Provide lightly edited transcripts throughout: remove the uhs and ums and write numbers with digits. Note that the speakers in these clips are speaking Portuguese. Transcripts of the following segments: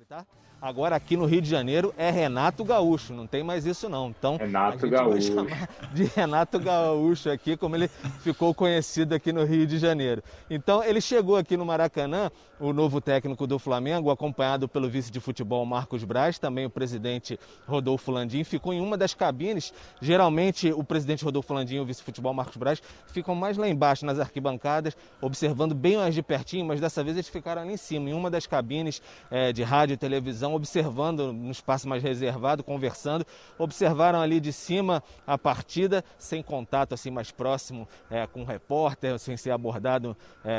Tá? Agora aqui no Rio de Janeiro é Renato Gaúcho, não tem mais isso não. Então Renato a gente Gaúcho. vai chamar de Renato Gaúcho aqui, como ele ficou conhecido aqui no Rio de Janeiro. Então ele chegou aqui no Maracanã, o novo técnico do Flamengo, acompanhado pelo vice de futebol Marcos Braz, também o presidente Rodolfo Landim, ficou em uma das cabines. Geralmente o presidente Rodolfo Landim e o vice de futebol Marcos Braz ficam mais lá embaixo nas arquibancadas, observando bem mais de pertinho, mas dessa vez eles ficaram ali em cima, em uma das cabines de rádio e televisão, observando no espaço mais reservado, conversando, observaram ali de cima a partida, sem contato assim mais próximo com o repórter, sem ser abordado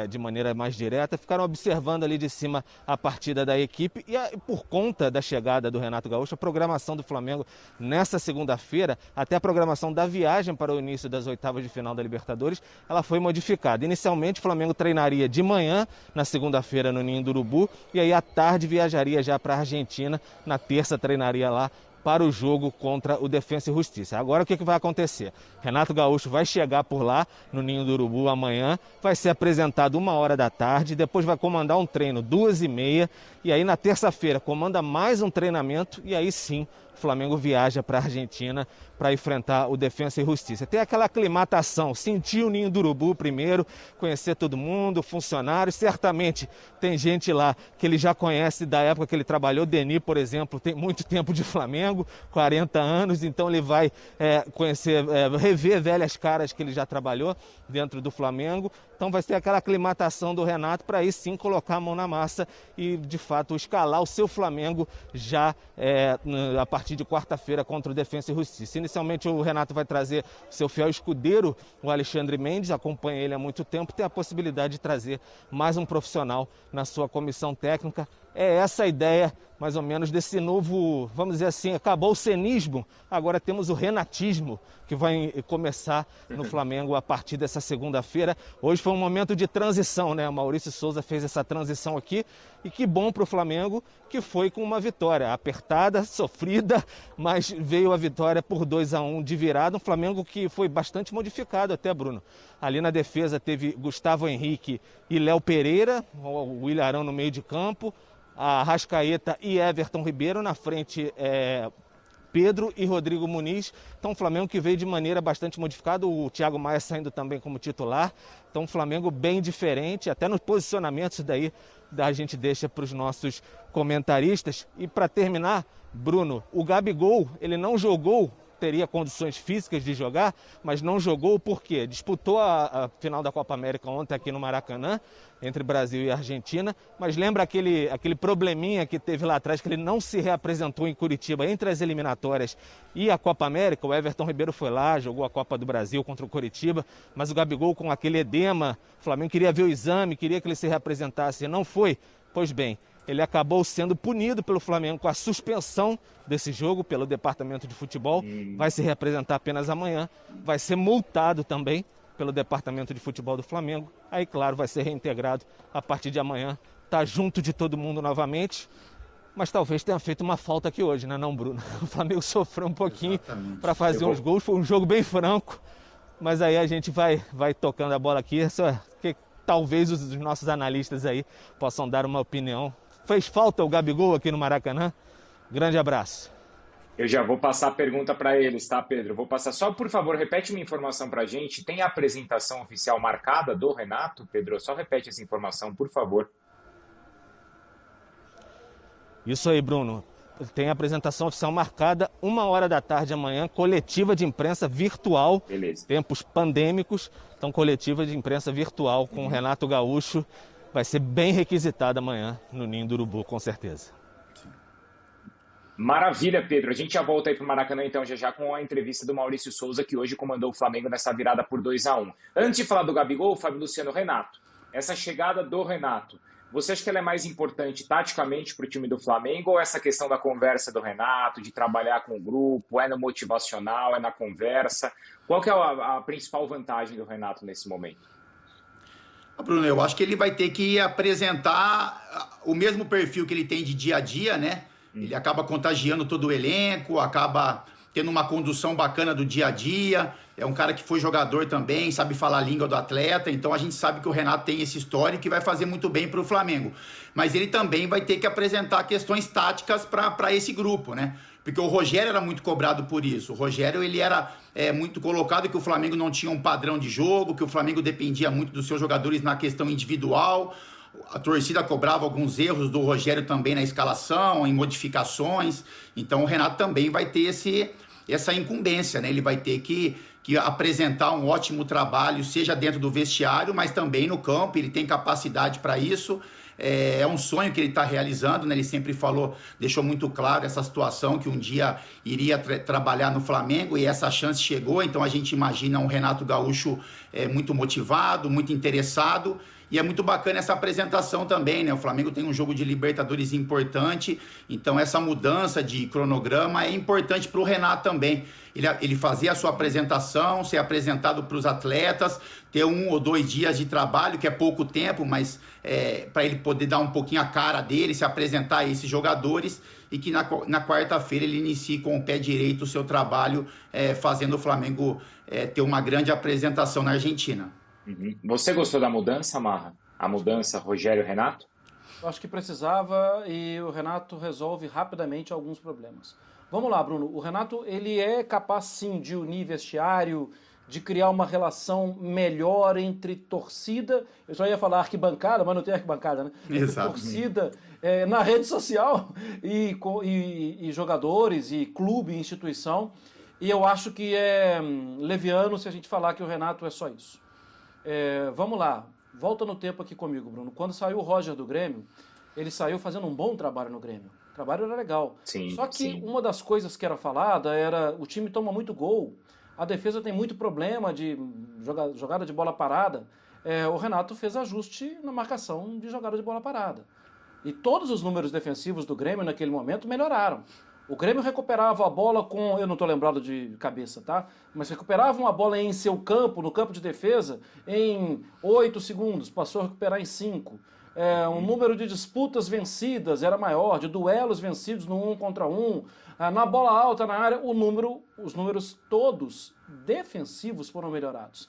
de maneira mais direta, ficaram observando ali de cima a partida da equipe e por conta da chegada do Renato Gaúcho, a programação do Flamengo nessa segunda-feira, até a programação da viagem para o início das oitavas de final da Libertadores, ela foi modificada. Inicialmente o Flamengo treinaria de manhã, na segunda-feira no Ninho do Urubu, e aí à tarde viajaria já para a Argentina, na terça treinaria lá para o jogo contra o Defensa e Justiça. Agora o que vai acontecer? Renato Gaúcho vai chegar por lá no Ninho do Urubu amanhã, vai ser apresentado 1h da tarde, depois vai comandar um treino 2h30 e aí na terça-feira comanda mais um treinamento e aí sim o Flamengo viaja para a Argentina para enfrentar o Defensa e Justiça. Tem aquela aclimatação, sentir o Ninho do Urubu primeiro, conhecer todo mundo, funcionários, certamente tem gente lá que ele já conhece da época que ele trabalhou, Denis, por exemplo, tem muito tempo de Flamengo, 40 anos, então ele vai conhecer, rever velhas caras que ele já trabalhou dentro do Flamengo, então vai ter aquela aclimatação do Renato para aí sim colocar a mão na massa e de fato escalar o seu Flamengo já a partir de quarta-feira contra o Defensa e Justiça. Inicialmente o Renato vai trazer seu fiel escudeiro, o Alexandre Mendes, acompanha ele há muito tempo, tem a possibilidade de trazer mais um profissional na sua comissão técnica. É essa a ideia, mais ou menos, desse novo, vamos dizer assim, acabou o cenismo, agora temos o renatismo, que vai começar no Flamengo a partir dessa segunda-feira. Hoje foi um momento de transição, né? O Maurício Souza fez essa transição aqui e que bom para o Flamengo, que foi com uma vitória apertada, sofrida, mas veio a vitória por 2-1 de virada. Um Flamengo que foi bastante modificado até, Bruno. Ali na defesa teve Gustavo Henrique e Léo Pereira, o Ilharão no meio de campo, a Arrascaeta e Everton Ribeiro, na frente Pedro e Rodrigo Muniz. Então, o Flamengo que veio de maneira bastante modificada, o Thiago Maia saindo também como titular. Então, um Flamengo bem diferente, até nos posicionamentos daí a gente deixa para os nossos comentaristas. E para terminar, Bruno, o Gabigol, ele não jogou, teria condições físicas de jogar, mas não jogou porque disputou a final da Copa América ontem aqui no Maracanã, entre Brasil e Argentina, mas lembra aquele probleminha que teve lá atrás, que ele não se reapresentou em Curitiba entre as eliminatórias e a Copa América. O Everton Ribeiro foi lá, jogou a Copa do Brasil contra o Curitiba, mas o Gabigol com aquele edema, o Flamengo queria ver o exame, queria que ele se reapresentasse, não foi? Pois bem, ele acabou sendo punido pelo Flamengo com a suspensão desse jogo pelo Departamento de Futebol, vai se reapresentar apenas amanhã, vai ser multado também pelo Departamento de Futebol do Flamengo, aí claro, vai ser reintegrado a partir de amanhã, tá junto de todo mundo novamente, mas talvez tenha feito uma falta aqui hoje, né não, Bruno? O Flamengo sofreu um pouquinho para fazer uns gols, foi um jogo bem franco, mas aí a gente vai tocando a bola aqui, que talvez os nossos analistas aí possam dar uma opinião. Fez falta o Gabigol aqui no Maracanã? Grande abraço. Eu já vou passar a pergunta para eles, tá, Pedro? Vou passar só, por favor, repete uma informação para a gente. Tem a apresentação oficial marcada do Renato, Pedro? Só repete essa informação, por favor. Isso aí, Bruno. Tem a apresentação oficial marcada 1h da tarde amanhã, coletiva de imprensa virtual. Beleza. Tempos pandêmicos, então coletiva de imprensa virtual com o Renato Gaúcho. Vai ser bem requisitada amanhã no Ninho do Urubu, com certeza. Maravilha, Pedro. A gente já volta aí para o Maracanã, então, já com a entrevista do Maurício Souza, que hoje comandou o Flamengo nessa virada por 2-1. Antes de falar do Gabigol, Fábio Luciano, Renato, essa chegada do Renato, você acha que ela é mais importante taticamente para o time do Flamengo ou essa questão da conversa do Renato, de trabalhar com o grupo, é no motivacional, é na conversa? Qual que é a principal vantagem do Renato nesse momento? Bruno, eu acho que ele vai ter que apresentar o mesmo perfil que ele tem de dia a dia, né? Ele acaba contagiando todo o elenco, acaba tendo uma condução bacana do dia a dia, é um cara que foi jogador também, sabe falar a língua do atleta, então a gente sabe que o Renato tem esse histórico e vai fazer muito bem para o Flamengo. Mas ele também vai ter que apresentar questões táticas para esse grupo, né? Porque o Rogério era muito cobrado por isso. O Rogério, ele era muito colocado que o Flamengo não tinha um padrão de jogo, que o Flamengo dependia muito dos seus jogadores na questão individual. A torcida cobrava alguns erros do Rogério também na escalação, em modificações. Então o Renato também vai ter essa incumbência, né? Ele vai ter que apresentar um ótimo trabalho, seja dentro do vestiário, mas também no campo. Ele tem capacidade para isso. É um sonho que ele está realizando, né? Ele sempre falou, deixou muito claro essa situação, que um dia iria trabalhar no Flamengo, e essa chance chegou. Então a gente imagina um Renato Gaúcho muito motivado, muito interessado. E é muito bacana essa apresentação também, né? O Flamengo tem um jogo de Libertadores importante, então essa mudança de cronograma é importante para o Renato também. Ele fazer a sua apresentação, ser apresentado para os atletas, ter 1 ou 2 dias de trabalho, que é pouco tempo, mas para ele poder dar um pouquinho a cara dele, se apresentar a esses jogadores, e que na quarta-feira ele inicie com o pé direito o seu trabalho, fazendo o Flamengo ter uma grande apresentação na Argentina. Você gostou da mudança, Marra? A mudança Rogério-Renato? Eu acho que precisava, e o Renato resolve rapidamente alguns problemas. Vamos lá, Bruno. O Renato, ele é capaz, sim, de unir vestiário, de criar uma relação melhor entre torcida, eu só ia falar arquibancada, mas não tem arquibancada, né? Exato. Torcida na rede social e jogadores, e clube, e instituição. E eu acho que é leviano se a gente falar que o Renato é só isso. Vamos lá, volta no tempo aqui comigo, Bruno. Quando saiu o Roger do Grêmio, ele saiu fazendo um bom trabalho no Grêmio. O trabalho era legal. Sim, só que sim. Uma das coisas que era falada era: o time toma muito gol, a defesa tem muito problema de jogada de bola parada. O Renato fez ajuste na marcação de jogada de bola parada. E todos os números defensivos do Grêmio naquele momento melhoraram. O Grêmio recuperava a bola com, eu não estou lembrado de cabeça, tá? Mas recuperava uma bola em seu campo, no campo de defesa, em 8 segundos, passou a recuperar em 5. O número de disputas vencidas era maior, de duelos vencidos no 1 contra 1. Na bola alta, na área, os números todos defensivos foram melhorados.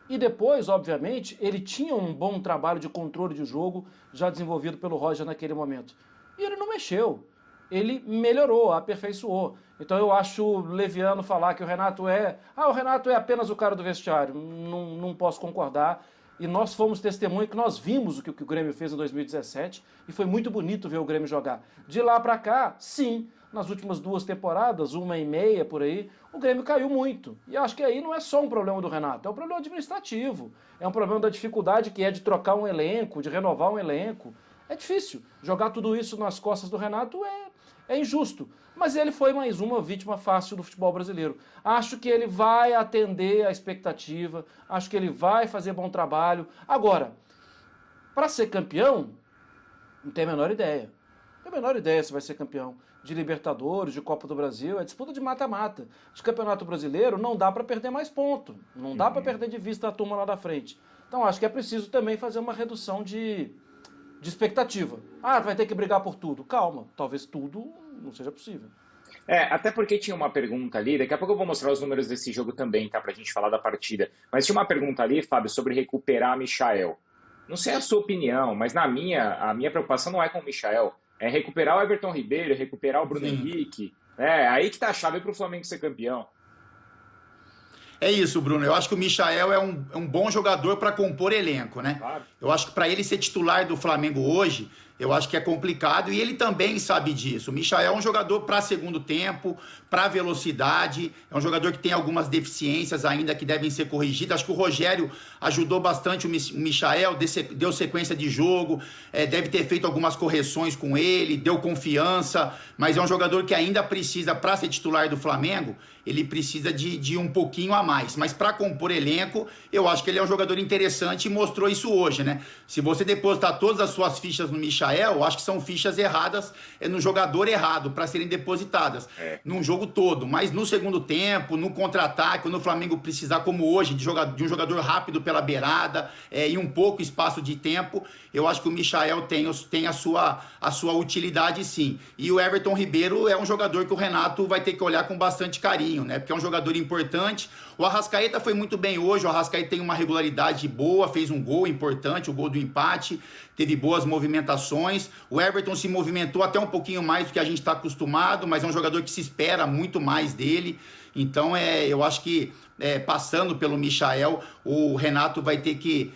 E depois, obviamente, ele tinha um bom trabalho de controle de jogo já desenvolvido pelo Roger naquele momento. E ele não mexeu. Ele melhorou, aperfeiçoou. Então eu acho leviano falar que o Renato o Renato é apenas o cara do vestiário. Não posso concordar. E nós fomos testemunha que nós vimos o que o Grêmio fez em 2017 e foi muito bonito ver o Grêmio jogar. De lá pra cá, sim, nas últimas 2 temporadas, 1,5 por aí, o Grêmio caiu muito. E acho que aí não é só um problema do Renato, é um problema administrativo. É um problema da dificuldade que é de trocar um elenco, de renovar um elenco. É difícil. Jogar tudo isso nas costas do Renato é injusto. Mas ele foi mais uma vítima fácil do futebol brasileiro. Acho que ele vai atender a expectativa, acho que ele vai fazer bom trabalho. Agora, para ser campeão, não tem a menor ideia. Não tem a menor ideia se vai ser campeão de Libertadores, de Copa do Brasil, é disputa de mata-mata. De Campeonato Brasileiro não dá para perder mais ponto, não dá para perder de vista a turma lá da frente. Então acho que é preciso também fazer uma redução de expectativa. Vai ter que brigar por tudo. Calma, talvez tudo não seja possível. Até porque tinha uma pergunta ali, daqui a pouco eu vou mostrar os números desse jogo também, tá, pra gente falar da partida. Mas tinha uma pergunta ali, Fábio, sobre recuperar Michael. Não sei a sua opinião, mas a minha preocupação não é com o Michael, é recuperar o Everton Ribeiro, recuperar o Bruno Henrique. Aí que tá a chave pro Flamengo ser campeão. É isso, Bruno. Eu acho que o Michael é um bom jogador para compor elenco, né? Claro. Eu acho que para ele ser titular do Flamengo hoje, eu acho que é complicado e ele também sabe disso. O Michael é um jogador para segundo tempo, para velocidade, é um jogador que tem algumas deficiências ainda que devem ser corrigidas. Acho que o Rogério ajudou bastante o Michael, deu sequência de jogo, deve ter feito algumas correções com ele, deu confiança, mas é um jogador que ainda precisa, para ser titular do Flamengo, ele precisa de um pouquinho a mais. Mas para compor elenco, eu acho que ele é um jogador interessante e mostrou isso hoje, né? Se você depositar todas as suas fichas no Michael, Michael, eu acho que são fichas erradas no jogador errado para serem depositadas num jogo todo. Mas no segundo tempo, no contra-ataque, quando o Flamengo precisar, como hoje, de um jogador rápido pela beirada e um pouco espaço de tempo, eu acho que o Michael tem a sua utilidade, sim. E o Everton Ribeiro é um jogador que o Renato vai ter que olhar com bastante carinho, né? Porque é um jogador importante. O Arrascaeta foi muito bem hoje, o Arrascaeta tem uma regularidade boa, fez um gol importante, o gol do empate, teve boas movimentações. O Everton se movimentou até um pouquinho mais do que a gente está acostumado, mas é um jogador que se espera muito mais dele. Então, eu acho que, passando pelo Michael, o Renato vai ter que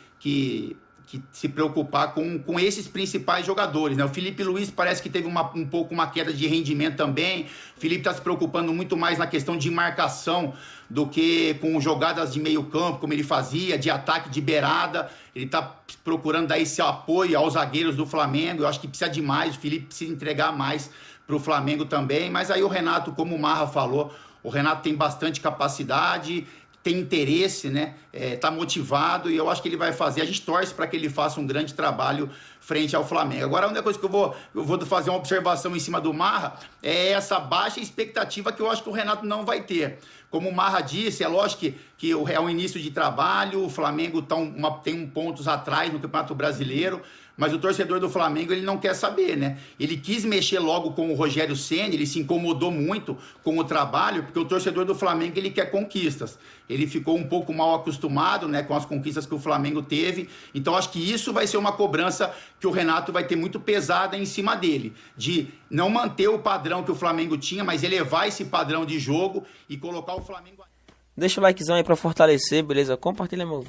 se preocupar com esses principais jogadores, né? O Felipe Luiz parece que teve um pouco uma queda de rendimento também. O Felipe está se preocupando muito mais na questão de marcação do que com jogadas de meio campo, como ele fazia, de ataque de beirada. Ele está procurando dar esse apoio aos zagueiros do Flamengo. Eu acho que precisa de mais, o Felipe precisa entregar mais para o Flamengo também. Mas aí o Renato, como o Marra falou, o Renato tem bastante capacidade, tem interesse, né? Tá motivado e eu acho que ele vai fazer. A gente torce para que ele faça um grande trabalho frente ao Flamengo. Agora, a única coisa que eu vou fazer uma observação em cima do Marra é essa baixa expectativa que eu acho que o Renato não vai ter. Como o Marra disse, é lógico que é um início de trabalho, o Flamengo tem pontos atrás no Campeonato Brasileiro, mas o torcedor do Flamengo ele não quer saber, né? Ele quis mexer logo com o Rogério Ceni, ele se incomodou muito com o trabalho, porque o torcedor do Flamengo ele quer conquistas. Ele ficou um pouco mal acostumado, né, com as conquistas que o Flamengo teve. Então acho que isso vai ser uma cobrança que o Renato vai ter muito pesada em cima dele, de não manter o padrão que o Flamengo tinha, mas elevar esse padrão de jogo e colocar o Flamengo... Deixa o likezão aí pra fortalecer, beleza? Compartilha meu